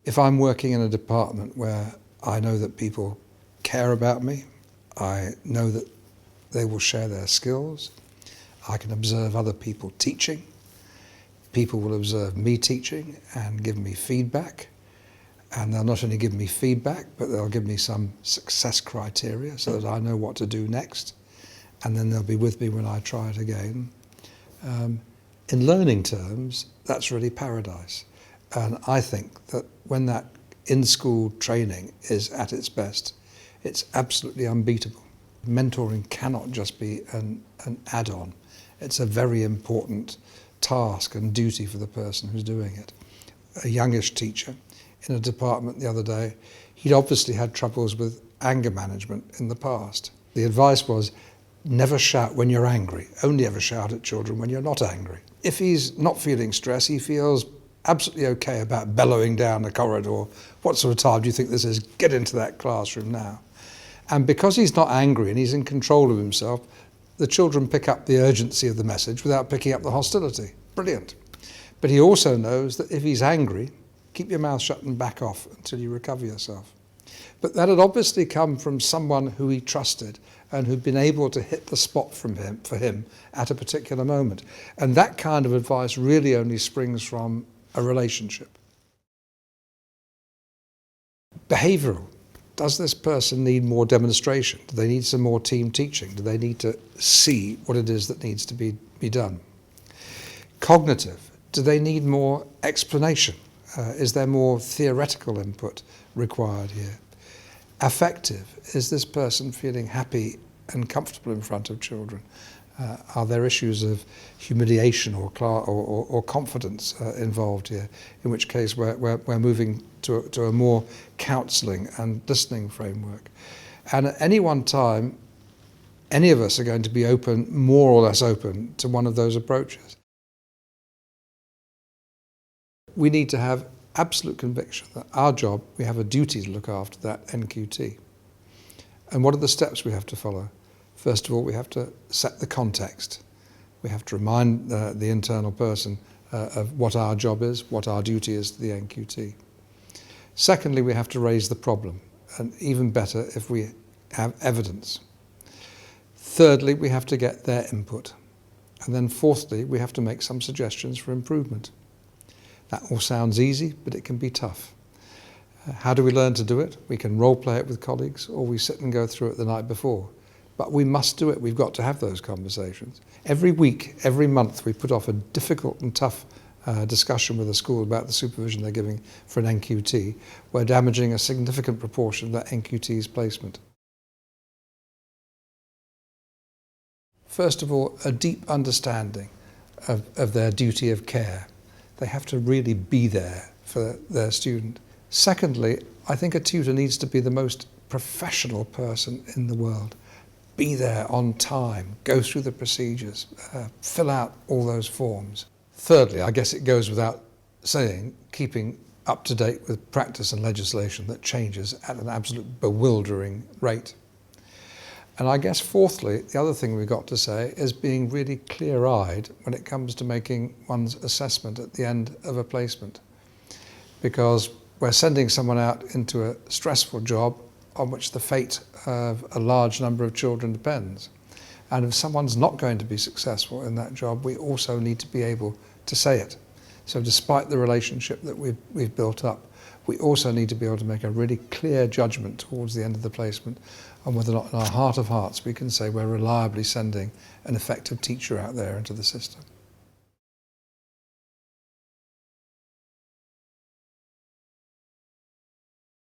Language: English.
If I'm working in a department where I know that people care about me, I know that they will share their skills, I can observe other people teaching, people will observe me teaching and give me feedback, and they'll not only give me feedback, but they'll give me some success criteria so that I know what to do next, and then they'll be with me when I try it again. In learning terms, that's really paradise. And I think that when that in-school training is at its best, it's absolutely unbeatable. Mentoring cannot just be an add-on. It's a very important task and duty for the person who's doing it. A youngish teacher in a department the other day, he'd obviously had troubles with anger management in the past. The advice was, never shout when you're angry, only ever shout at children when you're not angry. If he's not feeling stress, he feels absolutely okay about bellowing down the corridor. What sort of time do you think this is? Get into that classroom now. And because he's not angry and he's in control of himself, the children pick up the urgency of the message without picking up the hostility. Brilliant. But he also knows that if he's angry, keep your mouth shut and back off until you recover yourself. But that had obviously come from someone who he trusted and who'd been able to hit the spot for him at a particular moment. And that kind of advice really only springs from a relationship. Behavioural. Does this person need more demonstration? Do they need some more team teaching? Do they need to see what it is that needs to be done? Cognitive. Do they need more explanation? Is there more theoretical input required here? Affective. Is this person feeling happy and comfortable in front of children? Are there issues of humiliation or confidence involved here? In which case we're moving to a more counselling and listening framework. And at any one time, any of us are going to be open, more or less open, to one of those approaches. We need to have absolute conviction that our job, we have a duty to look after that NQT. And what are the steps we have to follow? First of all, we have to set the context. We have to remind the internal person of what our job is, what our duty is to the NQT. Secondly, we have to raise the problem, and even better if we have evidence. Thirdly, we have to get their input. And then fourthly, we have to make some suggestions for improvement. That all sounds easy, but it can be tough. How do we learn to do it? We can role play it with colleagues, or we sit and go through it the night before. But we must do it. We've got to have those conversations. Every week, every month, we put off a difficult and tough discussion with the school about the supervision they're giving for an NQT. We're damaging a significant proportion of that NQT's placement. First of all, a deep understanding of their duty of care. They have to really be there for their student. Secondly, I think a tutor needs to be the most professional person in the world. Be there on time, go through the procedures, fill out all those forms. Thirdly, I guess it goes without saying, keeping up to date with practice and legislation that changes at an absolute bewildering rate. And I guess fourthly, the other thing we've got to say is being really clear-eyed when it comes to making one's assessment at the end of a placement. Because we're sending someone out into a stressful job on which the fate of a large number of children depends. And if someone's not going to be successful in that job, we also need to be able to say it. So despite the relationship that we've built up, we also need to be able to make a really clear judgment towards the end of the placement on whether or not in our heart of hearts we can say we're reliably sending an effective teacher out there into the system.